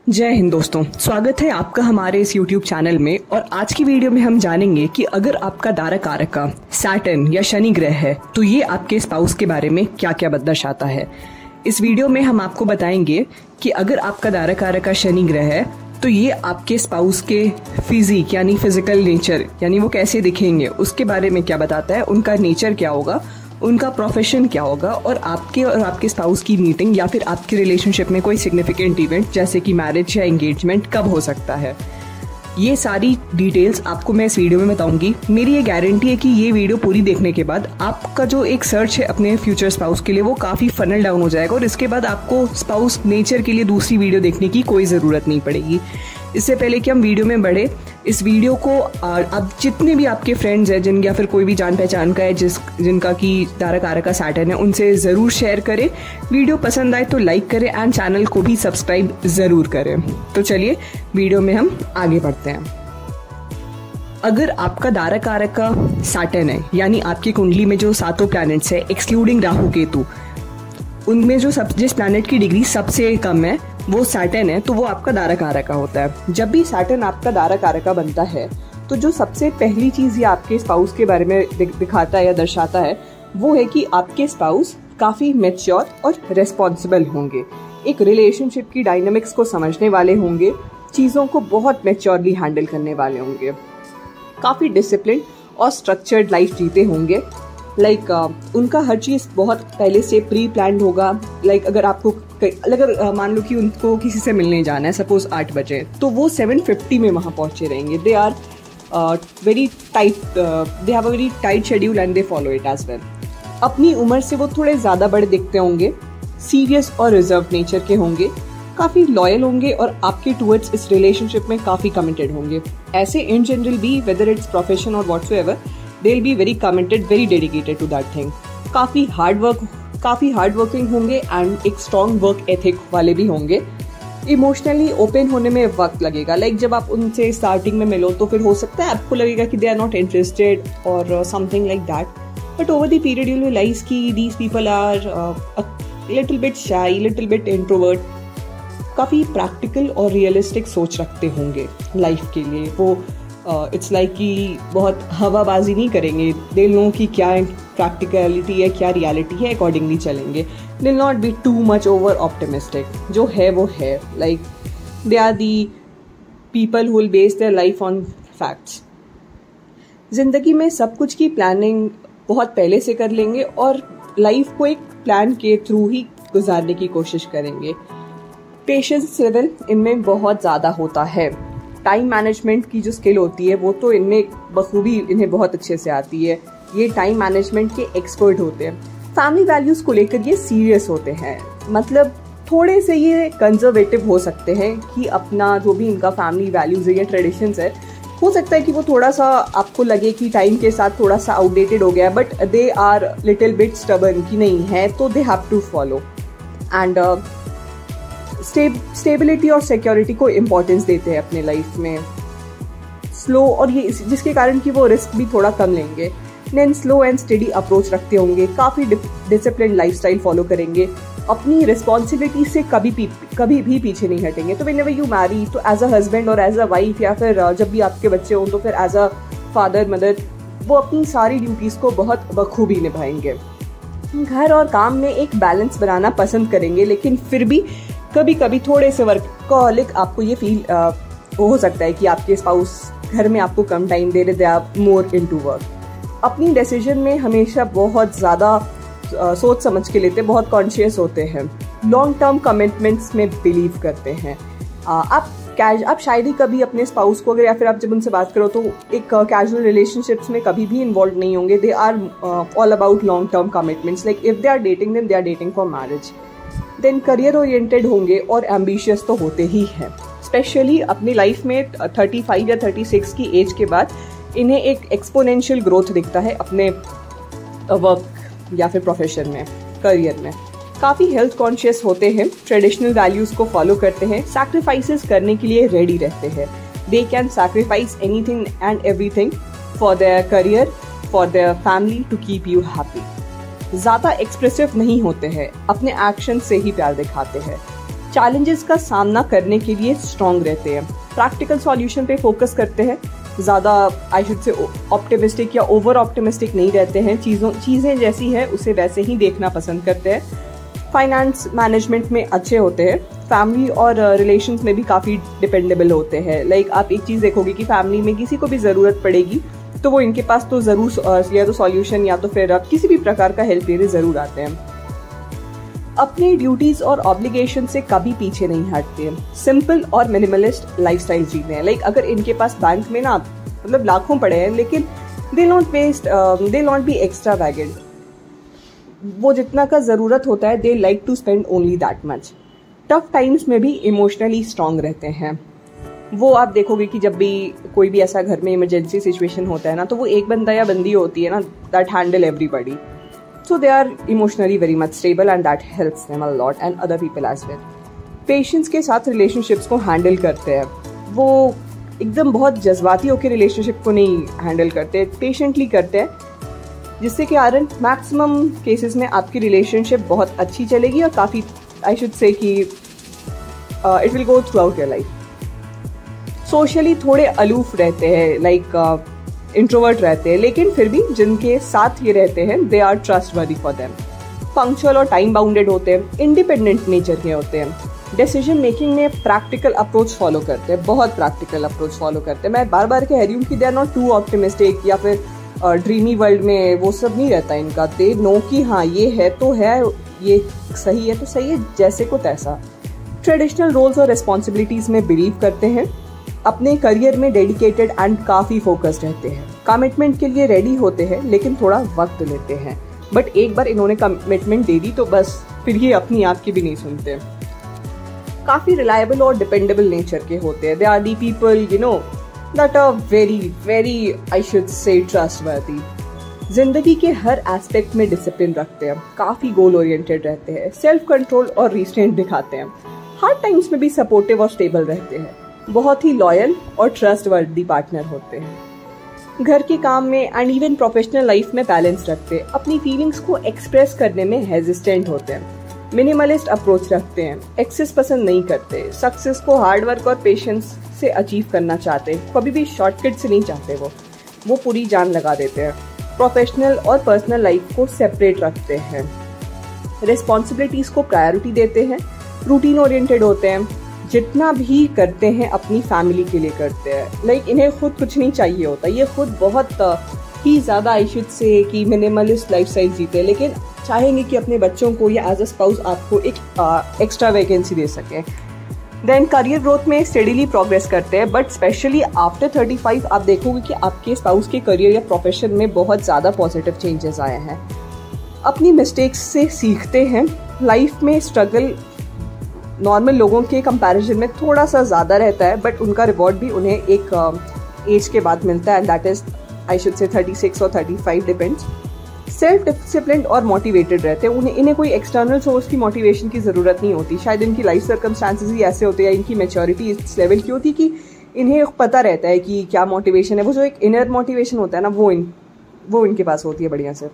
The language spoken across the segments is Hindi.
जय हिंद दोस्तों, स्वागत है आपका हमारे इस YouTube चैनल में। और आज की वीडियो में हम जानेंगे कि अगर आपका दारा कारक सैटर्न या शनि ग्रह है तो ये आपके स्पाउस के बारे में क्या क्या दर्शाता है। इस वीडियो में हम आपको बताएंगे कि अगर आपका दारा कारक शनि ग्रह है तो ये आपके स्पाउस के फिजिक यानी फिजिकल नेचर यानी वो कैसे दिखेंगे उसके बारे में क्या बताता है, उनका नेचर क्या होगा, उनका प्रोफेशन क्या होगा और आपके स्पाउस की मीटिंग या फिर आपके रिलेशनशिप में कोई सिग्निफिकेंट इवेंट जैसे कि मैरिज या एंगेजमेंट कब हो सकता है। ये सारी डिटेल्स आपको मैं इस वीडियो में बताऊंगी। मेरी ये गारंटी है कि ये वीडियो पूरी देखने के बाद आपका जो एक सर्च है अपने फ्यूचर स्पाउस के लिए वो काफ़ी फनल डाउन हो जाएगा और इसके बाद आपको स्पाउस नेचर के लिए दूसरी वीडियो देखने की कोई ज़रूरत नहीं पड़ेगी। इससे पहले कि हम वीडियो में बढ़े, इस वीडियो को अब जितने भी आपके फ्रेंड्स हैं जिन या फिर कोई भी जान पहचान का है जिनका कि दारा कारक सैटर्न है उनसे ज़रूर शेयर करें। वीडियो पसंद आए तो लाइक करें एंड चैनल को भी सब्सक्राइब ज़रूर करें। तो चलिए वीडियो में हम आगे बढ़ते हैं। अगर आपका दारा कारक सैटर्न है यानी आपकी कुंडली में जो 7 प्लैनेट्स है एक्सक्लूडिंग राहु केतु, उनमें जिस प्लैनेट की डिग्री सबसे कम है वो सैटर्न है, तो वो आपका दारा कारक होता है। जब भी सैटर्न आपका दारा कारक बनता है तो जो सबसे पहली चीज़ ये आपके स्पाउस के बारे में दिखाता है या दर्शाता है वो है कि आपके स्पाउस काफ़ी मैच्योर और रेस्पॉन्सिबल होंगे, एक रिलेशनशिप की डायनामिक्स को समझने वाले होंगे, चीज़ों को बहुत मैच्योरली हैंडल करने वाले होंगे, काफ़ी डिसिप्लिन और स्ट्रक्चर्ड लाइफ जीते होंगे। उनका हर चीज़ बहुत पहले से प्री प्लान्ड होगा। अगर मान लो कि उनको किसी से मिलने जाना है, सपोज 8 बजे, तो वो 7:50 में वहाँ पहुँचे रहेंगे। They are very tight, they have a very tight schedule and they follow it as well. अपनी उम्र से वो थोड़े ज़्यादा बड़े दिखते होंगे, सीरियस और रिजर्व नेचर के होंगे, काफ़ी लॉयल होंगे और आपके टूवर्ड्स इस रिलेशनशिप में काफ़ी कमिटेड होंगे। ऐसे इन जनरल भी वेदर इट्स प्रोफेशन और whatsoever they'll be very committed, very dedicated to that thing. काफ़ी हार्ड वर्किंग होंगे एंड एक स्ट्रॉन्ग वर्क एथिक वाले भी होंगे। इमोशनली ओपन होने में वक्त लगेगा। जब आप उनसे स्टार्टिंग में मिलो तो फिर हो सकता है आपको लगेगा कि दे आर नॉट इंटरेस्टेड और something like that, but over the period you realize कि these people are little bit shy, little bit introvert, काफ़ी प्रैक्टिकल और रियलिस्टिक सोच रखते होंगे लाइफ के लिए। वो इट्स लाइक कि बहुत हवाबाजी नहीं करेंगे। दे नो कि क्या प्रैक्टिकलिटी है, क्या रियलिटी है, अकॉर्डिंगली चलेंगे। They not be too much over optimistic. जो है वो है, they are the people who will base their life on facts. जिंदगी में सब कुछ की प्लानिंग बहुत पहले से कर लेंगे और लाइफ को एक प्लान के थ्रू ही गुजारने की कोशिश करेंगे। पेशेंस लेवल इनमें बहुत ज़्यादा होता है। टाइम मैनेजमेंट की जो स्किल होती है वो तो इनमें बखूबी इन्हें बहुत अच्छे से आती है। ये टाइम मैनेजमेंट के एक्सपर्ट होते हैं। फैमिली वैल्यूज़ को लेकर ये सीरियस होते हैं, मतलब थोड़े से ये कंजर्वेटिव हो सकते हैं कि अपना जो भी इनका फैमिली वैल्यूज़ है या ट्रेडिशंस है, हो सकता है कि वो थोड़ा सा आपको लगे कि टाइम के साथ थोड़ा सा आउटडेटेड हो गया, but they are little bit stubborn कि नहीं है तो they have to follow and stability और सिक्योरिटी को इम्पोर्टेंस देते हैं अपने लाइफ में। स्लो और ये जिसके कारण कि वो रिस्क भी थोड़ा कम लेंगे। Then slow and steady approach रखते होंगे, काफ़ी डिसिप्लिन लाइफस्टाइल फॉलो करेंगे, अपनी रिस्पॉन्सिबिलिटी से कभी भी पीछे नहीं हटेंगे। तो व्हेनेवर यू मैरी, तो एज अ हस्बैंड और एज अ वाइफ या फिर जब भी आपके बच्चे हों तो फिर एज अ फादर मदर वो अपनी सारी ड्यूटीज़ को बहुत बखूबी निभाएंगे। घर और काम में एक बैलेंस बनाना पसंद करेंगे, लेकिन फिर भी कभी कभी थोड़े से वर्कहॉलिक आपको ये फील हो सकता है कि आपके स्पाउस घर में आपको कम टाइम दे रहे, they are more into work. अपनी डिसीजन में हमेशा बहुत ज़्यादा सोच समझ के लेते हैं, बहुत कॉन्शियस होते हैं, लॉन्ग टर्म कमिटमेंट्स में बिलीव करते हैं। आप शायद ही कभी अपने स्पाउस को अगर या फिर आप जब उनसे बात करो तो एक कैजुअल रिलेशनशिप्स में कभी भी इन्वॉल्व नहीं होंगे। They are all about long term commitments. If they are dating then they are dating for marriage. Then career oriented होंगे और एम्बिशियस तो होते ही हैं। स्पेशली अपनी लाइफ में 35 या 36 की एज के बाद इन्हें एक एक्सपोनेंशियल ग्रोथ दिखता है अपने वर्क या फिर प्रोफेशन में, करियर में। काफ़ी हेल्थ कॉन्शियस होते हैं, ट्रेडिशनल वैल्यूज़ को फॉलो करते हैं, सैक्रिफाइसेस करने के लिए रेडी रहते हैं। They can sacrifice anything and everything for their career, for their family, to keep you happy. ज़्यादा एक्सप्रेसिव नहीं होते हैं, अपने एक्शन से ही प्यार दिखाते हैं। चैलेंजेस का सामना करने के लिए स्ट्रांग रहते हैं, प्रैक्टिकल सॉल्यूशन पे फोकस करते हैं, ज़्यादा आई शुड से ऑप्टिमिस्टिक या ओवर ऑप्टिमिस्टिक नहीं रहते हैं, चीज़ें जैसी है उसे वैसे ही देखना पसंद करते हैं, फाइनेंस मैनेजमेंट में अच्छे होते हैं, फैमिली और रिलेशंस में भी काफ़ी डिपेंडेबल होते हैं। लाइक आप एक चीज़ देखोगे कि फैमिली में किसी को भी ज़रूरत पड़ेगी तो वो इनके पास तो ज़रूर या तो सॉल्यूशन या तो फिर किसी भी प्रकार का हेल्प लेने ज़रूर आते हैं। अपनी ड्यूटीज़ और ऑब्लिगेशन से कभी पीछे नहीं हटते हैं, सिंपल और मिनिमलिस्ट लाइफस्टाइल जीते हैं। लाइक अगर इनके पास बैंक में ना मतलब लाखों पड़े हैं लेकिन दे नॉट बी एक्स्ट्रावैगेंट, वो जितना का ज़रूरत होता है they like to spend only that much. Tough times में भी इमोशनली स्ट्रांग रहते हैं। वो आप देखोगे कि जब भी कोई भी ऐसा घर में इमरजेंसी सिचुएशन होता है ना तो वो एक बंदा या बंदी होती है ना that handle everybody, so they are emotionally very much stable and that helps them a lot and other people as well. Patience के साथ रिलेशनशिप्स को हैंडल करते हैं, वो एकदम बहुत जज्बाती होकर रिलेशनशिप को नहीं हैंडल करते, पेशेंटली करते हैं, जिससे कारण मैक्सिमम केसेस में आपकी रिलेशनशिप बहुत अच्छी चलेगी और काफ़ी आई शुड से कि it will go through out your life. Socially थोड़े अलूफ रहते हैं, लाइक इंट्रोवर्ट रहते हैं, लेकिन फिर भी जिनके साथ ये रहते हैं they are trustworthy for them. Punctual और टाइम बाउंडेड होते हैं, इंडिपेंडेंट नेचर के होते हैं, डिसीजन मेकिंग में प्रैक्टिकल अप्रोच फॉलो करते हैं, बहुत प्रैक्टिकल अप्रोच फॉलो करते हैं। मैं बार बार कह रही हूँ कि they are not too optimistic या फिर ड्रीमी वर्ल्ड में वो सब नहीं रहता इनका। दे नो कि हाँ ये है तो है, ये सही है तो सही है, जैसे को तैसा। ट्रेडिशनल रोल्स और रिस्पॉन्सिबिलिटीज में बिलीव करते हैं, अपने करियर में डेडिकेटेड एंड काफ़ी फोकस्ड रहते हैं, कमिटमेंट के लिए रेडी होते हैं लेकिन थोड़ा वक्त लेते हैं। बट एक बार इन्होंने कमिटमेंट दे दी तो बस फिर ये अपनी आप की भी नहीं सुनते। काफ़ी रिलायबल और डिपेंडेबल नेचर के होते हैं। They are the people you know that are very I should say trustworthy. जिंदगी के हर एस्पेक्ट में डिसिप्लिन रखते हैं, काफ़ी गोल ओरिएंटेड रहते हैं, सेल्फ कंट्रोल और रिस्ट्रेंट दिखाते हैं, हार्ड टाइम्स में भी सपोर्टिव और स्टेबल रहते हैं, बहुत ही लॉयल और ट्रस्टवर्दी पार्टनर होते हैं। घर के काम में एंड इवन प्रोफेशनल लाइफ में बैलेंस रखते हैं, अपनी फीलिंग्स को एक्सप्रेस करने में हेजिस्टेंट होते हैं, मिनिमलिस्ट अप्रोच रखते हैं, एक्सेस पसंद नहीं करते, सक्सेस को हार्ड वर्क और पेशेंस से अचीव करना चाहते हैं, कभी भी शॉर्टकट से नहीं चाहते, वो पूरी जान लगा देते हैं। प्रोफेशनल और पर्सनल लाइफ को सेपरेट रखते हैं, रिस्पॉन्सिबिलिटीज को प्रायोरिटी देते हैं, रूटीन ओरिएंटेड होते हैं, जितना भी करते हैं अपनी फैमिली के लिए करते हैं। लाइक इन्हें खुद कुछ नहीं चाहिए होता, ये खुद बहुत ही ज़्यादा आई शुड से कि मिनिमलिस्ट लाइफस्टाइल जीते, लेकिन चाहेंगे कि अपने बच्चों को या एज अ स्पाउस आपको एक एक्स्ट्रा वैकेंसी दे सकें। देन करियर ग्रोथ में स्टडीली प्रोग्रेस करते हैं, बट स्पेशली आफ्टर 35 आप देखोगे कि आपके स्पाउस के करियर या प्रोफेशन में बहुत ज़्यादा पॉजिटिव चेंजेस आए हैं। अपनी मिस्टेक्स से सीखते हैं, लाइफ में स्ट्रगल नॉर्मल लोगों के कंपैरिजन में थोड़ा सा ज़्यादा रहता है, बट उनका रिवॉर्ड भी उन्हें एक एज के बाद मिलता है, and that is I should से 36 और 35 डिपेंड्स। सेल्फ डिसिप्लिन और मोटिवेटेड रहते हैं, इन्हें कोई एक्सटर्नल सोर्स की मोटिवेशन की ज़रूरत नहीं होती। शायद इनकी लाइफ सर्कमस्टांसेस ही ऐसे होते हैं, इनकी मैच्योरिटी इस लेवल की होती कि इन्हें पता रहता है कि क्या मोटिवेशन है। वो जो एक इनर मोटिवेशन होता है ना वो इनके पास होती है बढ़िया से।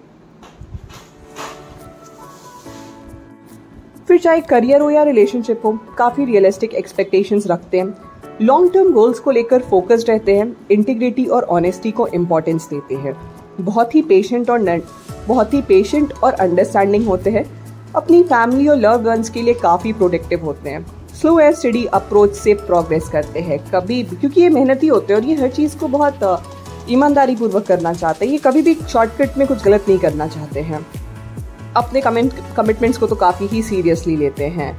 फिर चाहे करियर हो या रिलेशनशिप हो, काफ़ी रियलिस्टिक एक्सपेक्टेशंस रखते हैं, लॉन्ग टर्म गोल्स को लेकर फोकस्ड रहते हैं, इंटीग्रिटी और ऑनेस्टी को इम्पोर्टेंस देते हैं, बहुत ही पेशेंट और अंडरस्टैंडिंग होते हैं, अपनी फैमिली और लव्ड वंस के लिए काफ़ी प्रोटेक्टिव होते हैं, स्लो एंड स्टडी अप्रोच से प्रोग्रेस करते हैं कभी भी, क्योंकि ये मेहनती होते हैं और ये हर चीज़ को बहुत ईमानदारी पूर्वक करना चाहते हैं, ये कभी भी शॉर्टकट में कुछ गलत नहीं करना चाहते हैं। अपने कमिटमेंट्स को तो काफ़ी ही सीरियसली लेते हैं,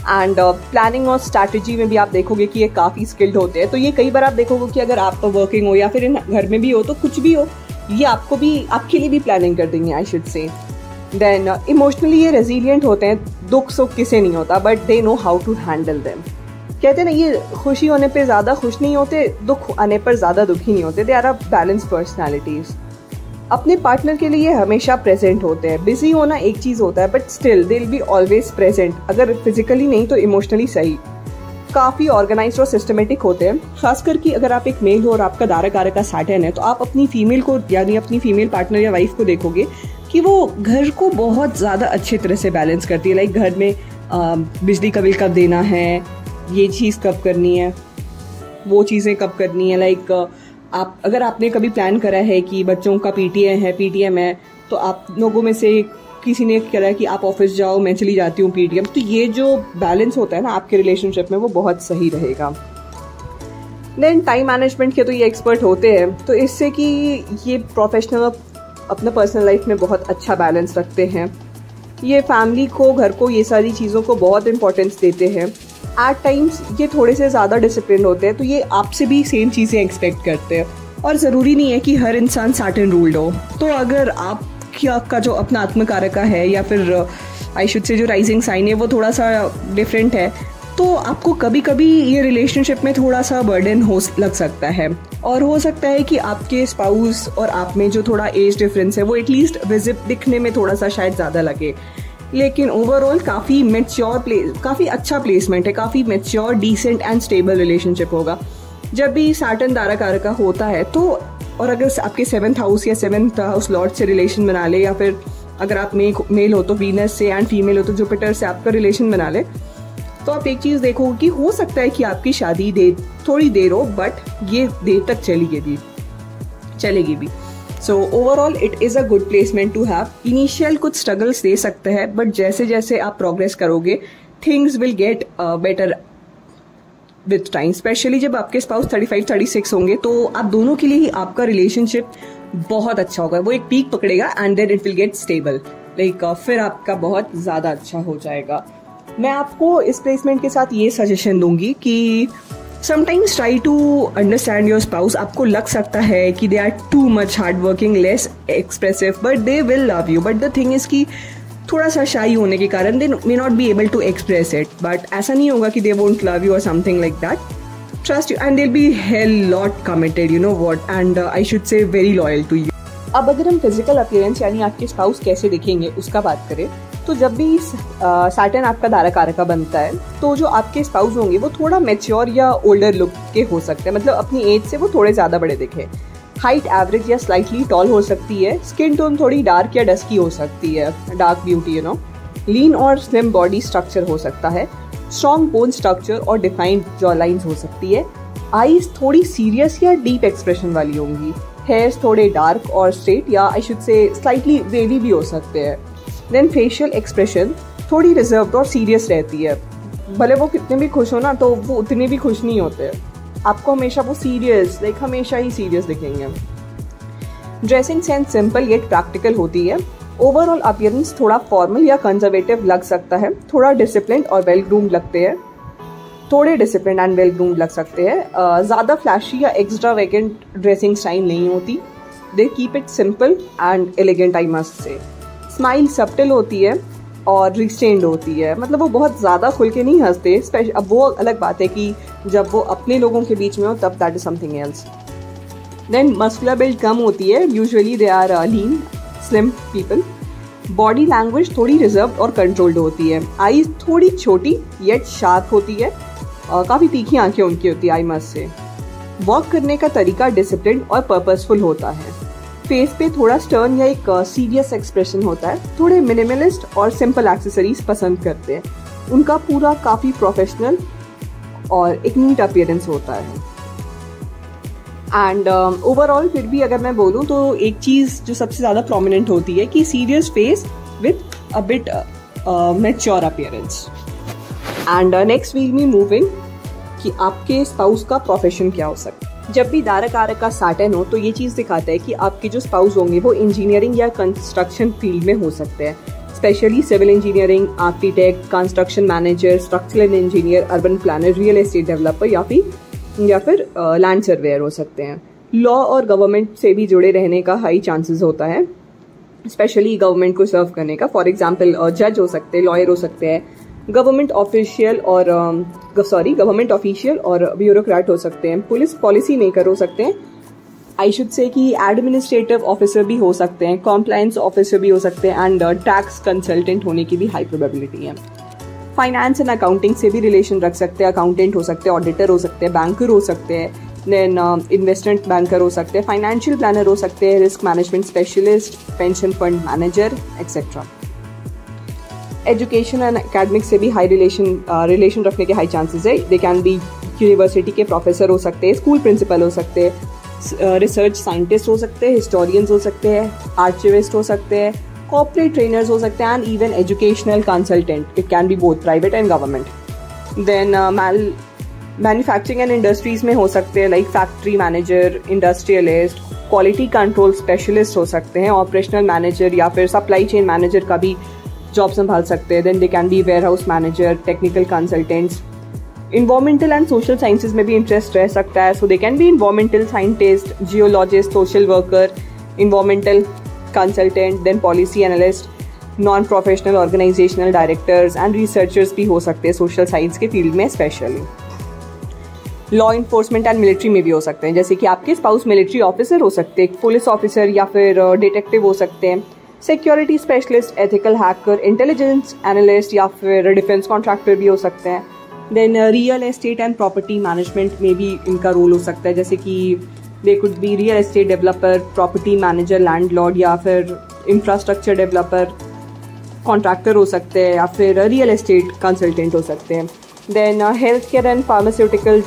एंड प्लानिंग और स्ट्रैटेजी में भी आप देखोगे कि ये काफ़ी स्किल्ड होते हैं। तो ये कई बार आप देखोगे कि अगर आप वर्किंग हो या फिर घर में भी हो तो कुछ भी हो, ये आपके लिए भी प्लानिंग कर देंगे I should say. Then emotionally ये रेजिलिएंट होते हैं, दुख सुख किसे नहीं होता, but they know how to handle them. कहते हैं ना, ये खुशी होने पे ज़्यादा खुश नहीं होते, दुख आने पर ज़्यादा दुखी नहीं होते। They are a balance personalities. अपने पार्टनर के लिए हमेशा प्रेजेंट होते हैं। बिजी होना एक चीज़ होता है, but still they will be always present, अगर फिजिकली नहीं तो इमोशनली सही। काफ़ी ऑर्गेनाइज्ड और सिस्टमेटिक होते हैं, खासकर कि अगर आप एक मेल हो और आपका दारा कारक का सैटर्न है, तो आप अपनी फीमेल को यानी अपनी फीमेल पार्टनर या वाइफ को देखोगे कि वो घर को बहुत ज़्यादा अच्छी तरह से बैलेंस करती है। लाइक घर में बिजली का बिल कब देना है, ये चीज़ कब करनी है, वो चीज़ें कब करनी है। लाइक आप अगर आपने कभी प्लान करा है कि बच्चों का पीटीएम है, तो आप लोगों में से किसी ने करा कि आप ऑफिस जाओ, मैं चली जाती हूँ पीटीएम, तो ये जो बैलेंस होता है ना आपके रिलेशनशिप में, वो बहुत सही रहेगा। देन टाइम मैनेजमेंट के तो ये एक्सपर्ट होते हैं, तो इससे कि ये प्रोफेशनल अपना पर्सनल लाइफ में बहुत अच्छा बैलेंस रखते हैं। ये फैमिली को, घर को, ये सारी चीज़ों को बहुत इंपॉर्टेंस देते हैं। एट टाइम्स ये थोड़े से ज़्यादा डिसिप्लिन होते हैं, तो ये आपसे भी सेम चीज़ें एक्सपेक्ट करते हैं। और ज़रूरी नहीं है कि हर इंसान सैटर्न रूल्ड हो। तो अगर आपका जो अपना आत्मकारका है, या फिर आई शुड से जो राइजिंग साइन है, वो थोड़ा सा डिफरेंट है, तो आपको कभी कभी ये रिलेशनशिप में थोड़ा सा बर्डन लग सकता है। और हो सकता है कि आपके स्पाउस और आप में जो थोड़ा एज डिफरेंस है, वो एटलीस्ट विजिट दिखने में थोड़ा सा शायद ज़्यादा लगे, लेकिन ओवरऑल काफ़ी अच्छा प्लेसमेंट है, काफ़ी mature, decent and stable relationship होगा। जब भी सैटर्न तारा होता है तो, और अगर आपके 7th हाउस या 7th हाउस लॉर्ड से रिलेशन बना ले, या फिर अगर आप मेल हो तो वीनस से, एंड फीमेल हो तो जुपिटर से आपका रिलेशन बना ले, तो आप एक चीज़ देखोगे कि हो सकता है कि आपकी शादी थोड़ी देर हो, बट ये देर तक चलेगी भी। So overall it is a good placement to have. Initial कुछ स्ट्रगल्स दे सकते हैं, बट जैसे जैसे आप प्रोग्रेस करोगे, things will get better with time. Specially जब आपके स्पाउस 35-36 होंगे, तो आप दोनों के लिए ही आपका रिलेशनशिप बहुत अच्छा होगा। वो एक पीक पकड़ेगा and then it will get stable. Like फिर आपका बहुत ज़्यादा अच्छा हो जाएगा। मैं आपको इस प्लेसमेंट के साथ ये सजेशन दूंगी कि sometimes try to understand your spouse. आपको लग सकता है कि they are too much hard working, less expressive, but they will love you. But the thing is कि थोड़ा सा शाई होने के कारण they may not be able to express it, but ऐसा नहीं होगा कि दे वोंट लव यू और something like that. Trust you and they will be hell lot committed, you know what, and I should say very loyal to you. अब अगर हम फिजिकल अपीयरेंस यानी आपके स्पाउस कैसे दिखेंगे उसका बात करें, तो जब भी सैटर्न आपका धारकारक बनता है, तो जो आपके स्पाउस होंगे वो थोड़ा मैच्योर या ओल्डर लुक के हो सकते हैं, मतलब अपनी एज से वो थोड़े ज़्यादा बड़े दिखे। हाइट एवरेज या स्लाइटली टॉल हो सकती है। स्किन टोन थोड़ी डार्क या डस्की हो सकती है, डार्क ब्यूटी, यू नो। लीन और स्लिम बॉडी स्ट्रक्चर हो सकता है। स्ट्रॉन्ग बोन स्ट्रक्चर और डिफाइंड जॉ लाइन्स हो सकती है। आईज थोड़ी सीरियस या डीप एक्सप्रेशन वाली होंगी। हेयर्स थोड़े डार्क और स्ट्रेट या आई शुड से स्लाइटली वेवी भी हो सकते हैं। देन फेशियल एक्सप्रेशन थोड़ी रिजर्व्ड और सीरियस रहती है। भले वो कितने भी खुश हो ना, तो वो उतने भी खुश नहीं होते। आपको हमेशा वो सीरियस, हमेशा ही सीरियस दिखेंगे। Dressing sense simple yet practical होती है। ओवरऑल अपीयरेंस थोड़ा फॉर्मल या कंजर्वेटिव लग सकता है। थोड़ा डिसिप्लिन और वेल ग्रूम्ड लगते हैं। थोड़े डिसिप्लिन एंड वेल ग्रूम्ड लग सकते हैं। ज़्यादा फ्लैशी या एक्स्ट्रावेगेंट ड्रेसिंग स्टाइल नहीं होती। They keep it simple and elegant, I must say. Smile सब्टिल होती है और रिस्ट्रेन्ड होती है, मतलब वो बहुत ज़्यादा खुल के नहीं हंसते। अब वो अलग बात है कि जब वो अपने लोगों के बीच में हो, तब that is something else. Then muscular build कम होती है। Usually they are lean slim people. Body language थोड़ी रिजर्व्ड और कंट्रोल्ड होती है। आईज थोड़ी छोटी येट शार्प होती है। काफ़ी तीखी आंखें उनकी होती है, आई मस्ट से। वॉक करने का तरीका डिसिप्लिन और पर्पसफुल होता है। फेस पे थोड़ा स्टर्न या एक सीरियस एक्सप्रेशन होता है। थोड़े मिनिमलिस्ट और सिंपल एक्सेसरीज पसंद करते हैं। उनका पूरा काफ़ी प्रोफेशनल और एक नीट अपीयरेंस होता है। एंड ओवरऑल फिर भी अगर मैं बोलूँ तो एक चीज़ जो सबसे ज़्यादा प्रोमिनेंट होती है कि serious face with a bit mature appearance. And next we'll me moving कि आपके स्पाउस का प्रोफेशन क्या हो सकता है। जब भी धारकारक का सैटर्न हो, तो ये चीज़ दिखाता है कि आपके जो स्पाउस होंगे वो इंजीनियरिंग या कंस्ट्रक्शन फील्ड में हो सकते हैं। Specially civil engineering, architect, construction manager, structural engineer, urban planner, real estate developer या फिर लैंड सर्वेयर हो सकते हैं। लॉ और गवर्नमेंट से भी जुड़े रहने का हाई चांसेस होता है, स्पेशली गवर्नमेंट को सर्व करने का। फॉर एग्जाम्पल जज हो सकते हैं, लॉयर हो सकते हैं, गवर्नमेंट ऑफिशियल और ब्यूरोक्रेट हो सकते हैं, पुलिस पॉलिसी मेकर हो सकते हैं, आई शुड से कि एडमिनिस्ट्रेटिव ऑफिसर भी हो सकते हैं, कॉम्प्लायंस ऑफिसर भी हो सकते हैं, एंड टैक्स कंसल्टेंट होने की भी हाई प्रोबेबिलिटी है। फाइनेंस एंड अकाउंटिंग से भी रिलेशन रख सकते हैं। अकाउंटेंट हो सकते हैं, ऑडिटर हो सकते हैं, बैंकर हो सकते हैं, देन इन्वेस्टमेंट बैंकर हो सकते हैं, फाइनेंशियल प्लानर हो सकते हैं, risk management specialist, pension fund manager etcetera. Education and academic से भी हाई रिलेशन रखने के हाई चांसेस है। दे कैन बी यूनिवर्सिटी के प्रोफेसर हो सकते हैं, स्कूल प्रिंसिपल हो सकते हैं, रिसर्च साइंटिस्ट हो सकते हैं, हिस्टोरियंस हो सकते हैं, आर्चिविस्ट हो सकते हैं, कॉर्पोरेट ट्रेनर्स हो सकते हैं, and even educational consultant. It can be both private and government. Then manufacturing and industries में हो सकते हैं, like factory manager, industrialist, quality control specialist हो सकते हैं, ऑपरेशनल मैनेजर या फिर सप्लाई चेन मैनेजर का भी जॉब संभाल सकते हैं। Then they can be warehouse manager, technical consultants. Environmental and social sciences में भी इंटरेस्ट रह सकता है, so they can be environmental scientist, geologist, social worker, environmental consultant, then policy analyst, non professional organizational directors and researchers भी हो सकते हैं सोशल साइंस के फील्ड में specially. Law enforcement and military में भी हो सकते हैं, जैसे कि आपके स्पाउस मिलिट्री ऑफिसर हो सकते हैं, पुलिस ऑफिसर या फिर डिटेक्टिव हो सकते हैं, security specialist, ethical hacker, intelligence analyst या फिर डिफेंस कॉन्ट्रैक्टर भी हो सकते हैं। Then real estate and property management में भी इनका रोल हो सकता है, जैसे कि they could be real estate developer, property manager, landlord या फिर इंफ्रास्ट्रक्चर डेवलपर, कॉन्ट्रैक्टर हो सकते हैं या फिर रियल एस्टेट कंसल्टेंट हो सकते हैं। Then health care and pharmaceutical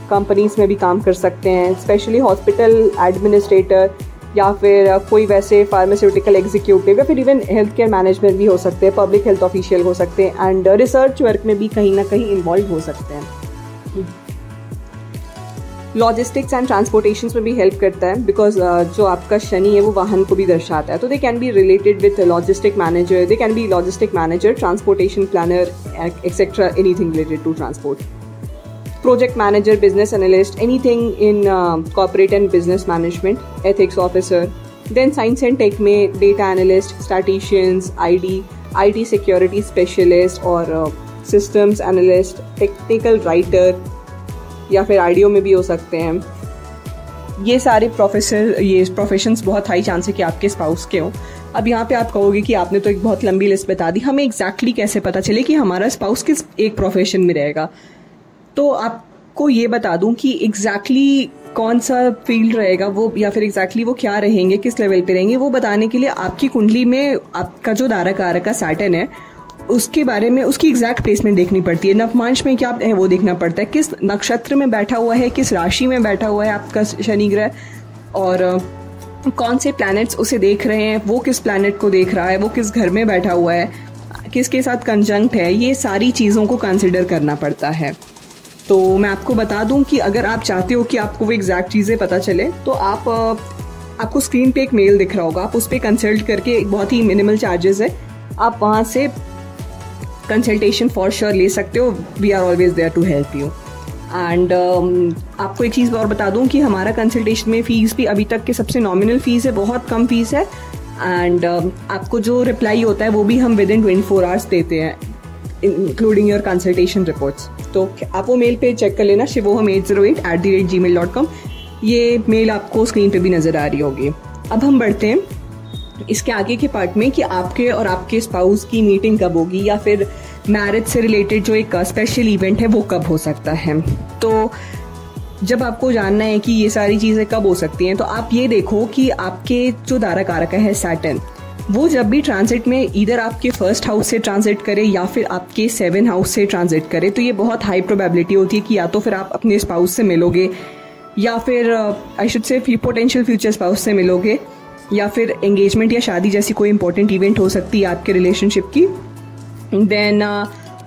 companies में भी काम कर सकते हैं, स्पेशली हॉस्पिटल एडमिनिस्ट्रेटर या फिर कोई वैसे फार्मास्यूटिकल एग्जीक्यूटिव या फिर इवन हेल्थ केयर मैनेजमेंट भी हो सकते हैं, पब्लिक हेल्थ ऑफिशियल हो सकते हैं, एंड रिसर्च वर्क में भी कहीं ना कहीं इन्वॉल्व हो सकते हैं। लॉजिस्टिक्स एंड ट्रांसपोर्टेशन में भी हेल्प करता है, बिकॉज जो आपका शनि है वो वाहन को भी दर्शाता है, तो they can be related with logistic manager, they can be logistic manager, transportation planner etcetera, anything related to transport, project manager, business analyst, anything in corporate and business management, ethics officer. Then science and tech में data analyst, statisticians, IT security specialist और systems analyst, technical writer या फिर IDO में भी हो सकते हैं। ये सारे प्रोफेशंस बहुत हाई चांस है कि आपके स्पाउस के हों। अब यहाँ पे आप कहोगे कि आपने तो एक बहुत लंबी लिस्ट बता दी, हमें एग्जैक्टली कैसे पता चले कि हमारा स्पाउस किस एक प्रोफेशन में रहेगा? तो आपको ये बता दूं कि एग्जैक्टली कौन सा फील्ड रहेगा वो, या फिर एग्जैक्टली वो क्या रहेंगे, किस लेवल पे रहेंगे, वो बताने के लिए आपकी कुंडली में आपका जो दारा कारक का सैटर्न है उसके बारे में उसकी एग्जैक्ट प्लेसमेंट देखनी पड़ती है। नवमांश में क्या है वो देखना पड़ता है, किस नक्षत्र में बैठा हुआ है, किस राशि में बैठा हुआ है आपका शनि ग्रह, और कौन से प्लैनेट्स उसे देख रहे हैं, वो किस प्लैनेट को देख रहा है, वो किस घर में बैठा हुआ है, किसके साथ कंजंक्ट है, ये सारी चीज़ों को कंसिडर करना पड़ता है। तो मैं आपको बता दूं कि अगर आप चाहते हो कि आपको वो एग्जैक्ट चीज़ें पता चले, तो आपको स्क्रीन पे एक मेल दिख रहा होगा, आप उस पर कंसल्ट करके, बहुत ही मिनिमल चार्जेस है, आप वहाँ से कंसल्टेशन फॉर श्योर ले सकते हो। We are always there to help you. And आपको एक चीज़ और बता दूं कि हमारा कंसल्टेशन में फ़ीस भी अभी तक के सबसे नॉमिनल फ़ीस है, बहुत कम फीस है, एंड आपको जो रिप्लाई होता है वो भी हम विद इन 24 आवर्स देते हैं, इंक्लूडिंग योर कंसल्टेशन रिपोर्ट्स। तो आप वो मेल पे चेक कर लेना, shivoham808@gmail.com। ये मेल आपको स्क्रीन पे भी नज़र आ रही होगी। अब हम बढ़ते हैं इसके आगे के पार्ट में कि आपके और आपके स्पाउस की मीटिंग कब होगी, या फिर मैरिज से रिलेटेड जो एक स्पेशल इवेंट है वो कब हो सकता है। तो जब आपको जानना है कि ये सारी चीज़ें कब हो सकती हैं, तो आप ये देखो कि आपके जो दारा कारक है सैटर्न, वो जब भी ट्रांजिट में इधर आपके फर्स्ट हाउस से ट्रांजिट करे या फिर आपके 7 हाउस से ट्रांजिट करे, तो ये बहुत हाई प्रोबेबिलिटी होती है कि या तो फिर आप अपने स्पाउस से मिलोगे, या फिर आई शुड से पोटेंशियल फ्यूचर स्पाउस से मिलोगे, या फिर एंगेजमेंट या शादी जैसी कोई इंपॉर्टेंट इवेंट हो सकती है आपके रिलेशनशिप की। Then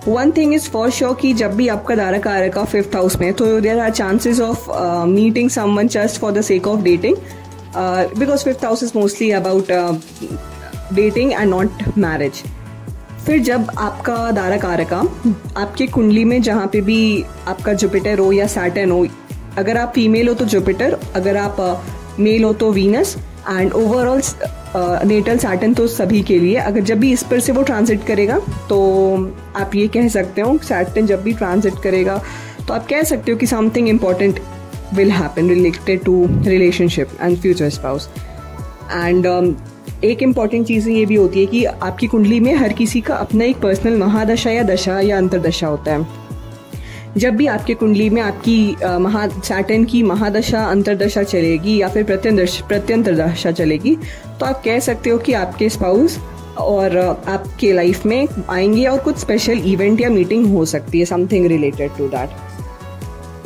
one thing is for sure कि जब भी आपका दारा कारक का 5th हाउस में, तो there are chances of meeting someone just for the sake of dating, because 5th house is mostly about dating and not marriage. फिर जब आपका दारा कारका आपके कुंडली में जहाँ पे भी आपका जुपिटर हो या सैटर्न हो, अगर आप फीमेल हो तो जुपिटर, अगर आप मेल हो तो Venus, and overall natal Saturn तो सभी के लिए, अगर जब भी इस पर से वो ट्रांजिट करेगा, तो आप ये कह सकते हो सैटर्न जब भी ट्रांजिट करेगा तो आप कह सकते हो कि something important will happen related to relationship and future spouse. And एक इम्पॉर्टेंट चीज़ ये भी होती है कि आपकी कुंडली में हर किसी का अपना एक पर्सनल महादशा या दशा या अंतरदशा होता है। जब भी आपके कुंडली में आपकी सैटर्न की महादशा अंतरदशा चलेगी या फिर प्रत्यंतर दशा चलेगी, तो आप कह सकते हो कि आपके स्पाउस और आपके लाइफ में आएंगे और कुछ स्पेशल इवेंट या मीटिंग हो सकती है, समथिंग रिलेटेड टू दैट।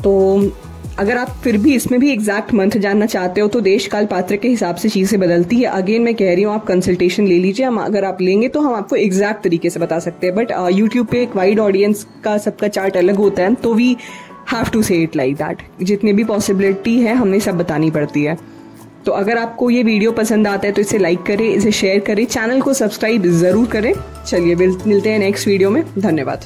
तो अगर आप फिर भी इसमें भी एग्जैक्ट मंथ जानना चाहते हो तो देश काल पात्र के हिसाब से चीज़ें बदलती है। अगेन मैं कह रही हूँ, आप कंसल्टेशन ले लीजिए, हम अगर आप लेंगे तो हम आपको एग्जैक्ट तरीके से बता सकते हैं। बट यूट्यूब पे एक वाइड ऑडियंस का सबका चार्ट अलग होता है, तो वी हैव टू से इट लाइक दैट। जितनी भी पॉसिबिलिटी है हमें सब बतानी पड़ती है। तो अगर आपको ये वीडियो पसंद आता है तो इसे लाइक करें, इसे शेयर करें, चैनल को सब्सक्राइब जरूर करें। चलिए मिलते हैं नेक्स्ट वीडियो में। धन्यवाद।